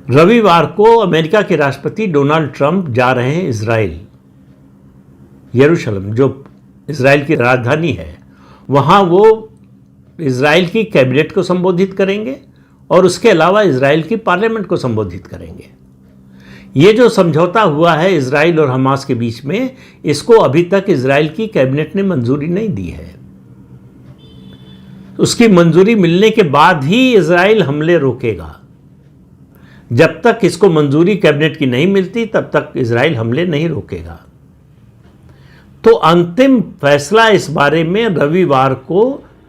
रविवार को अमेरिका के राष्ट्रपति डोनाल्ड ट्रंप जा रहे हैं इजराइल, यरूशलेम जो इजराइल की राजधानी है। वहाँ वो इजराइल की कैबिनेट को संबोधित करेंगे और उसके अलावा इजराइल की पार्लियामेंट को संबोधित करेंगे। ये जो समझौता हुआ है इजराइल और हमास के बीच में, इसको अभी तक इजराइल की कैबिनेट ने मंजूरी नहीं दी है। उसकी मंजूरी मिलने के बाद ही इजराइल हमले रोकेगा। जब तक इसको मंजूरी कैबिनेट की नहीं मिलती तब तक इजराइल हमले नहीं रोकेगा। तो अंतिम फैसला इस बारे में रविवार को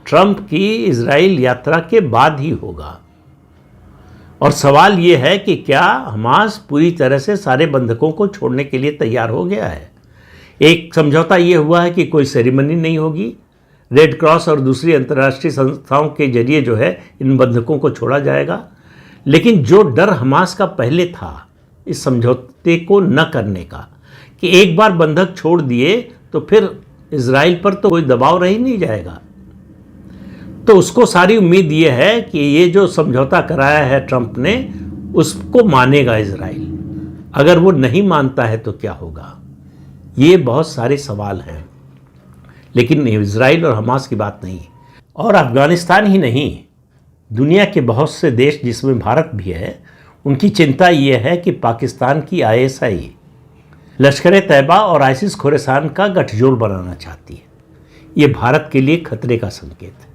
ट्रंप की इजराइल यात्रा के बाद ही होगा। और सवाल यह है कि क्या हमास पूरी तरह से सारे बंधकों को छोड़ने के लिए तैयार हो गया है। एक समझौता यह हुआ है कि कोई सेरेमनी नहीं होगी, रेड क्रॉस और दूसरी अंतर्राष्ट्रीय संस्थाओं के जरिए जो है इन बंधकों को छोड़ा जाएगा। लेकिन जो डर हमास का पहले था इस समझौते को न करने का, कि एक बार बंधक छोड़ दिए तो फिर इजराइल पर तो कोई दबाव रह ही नहीं जाएगा, तो उसको सारी उम्मीद ये है कि ये जो समझौता कराया है ट्रंप ने उसको मानेगा इजराइल। अगर वो नहीं मानता है तो क्या होगा, ये बहुत सारे सवाल हैं। लेकिन इजराइल और हमास की बात नहीं, और अफगानिस्तान ही नहीं, दुनिया के बहुत से देश जिसमें भारत भी है, उनकी चिंता ये है कि पाकिस्तान की आईएसआई लश्कर तैयबा और आइसिस खोरासान का गठजोड़ बनाना चाहती है। ये भारत के लिए खतरे का संकेत है,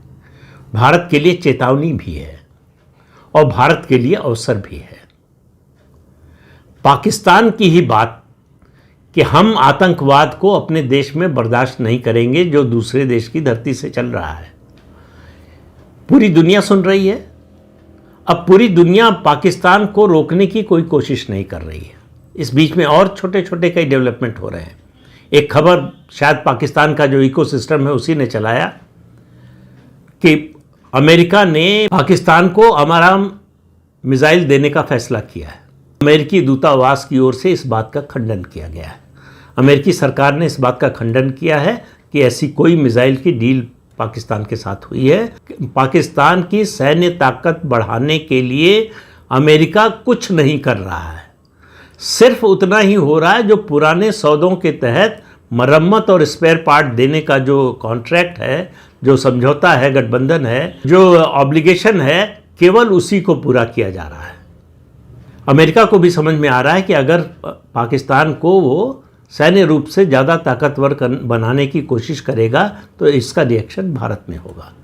भारत के लिए चेतावनी भी है और भारत के लिए अवसर भी है। पाकिस्तान की ही बात कि हम आतंकवाद को अपने देश में बर्दाश्त नहीं करेंगे जो दूसरे देश की धरती से चल रहा है, पूरी दुनिया सुन रही है। अब पूरी दुनिया पाकिस्तान को रोकने की कोई कोशिश नहीं कर रही है। इस बीच में और छोटे छोटे कई डेवलपमेंट हो रहे हैं। एक खबर शायद पाकिस्तान का जो इकोसिस्टम है उसी ने चलाया कि अमेरिका ने पाकिस्तान को अमाराम मिसाइल देने का फैसला किया है। अमेरिकी दूतावास की ओर से इस बात का खंडन किया गया है। अमेरिकी सरकार ने इस बात का खंडन किया है कि ऐसी कोई मिसाइल की डील पाकिस्तान के साथ हुई है। पाकिस्तान की सैन्य ताकत बढ़ाने के लिए अमेरिका कुछ नहीं कर रहा है, सिर्फ उतना ही हो रहा है जो पुराने सौदों के तहत मरम्मत और स्पेयर पार्ट देने का जो कॉन्ट्रैक्ट है, जो समझौता है, गठबंधन है, जो ऑब्लिगेशन है, केवल उसी को पूरा किया जा रहा है। अमेरिका को भी समझ में आ रहा है कि अगर पाकिस्तान को वो सैन्य रूप से ज़्यादा ताकतवर बनाने की कोशिश करेगा तो इसका रिएक्शन भारत में होगा।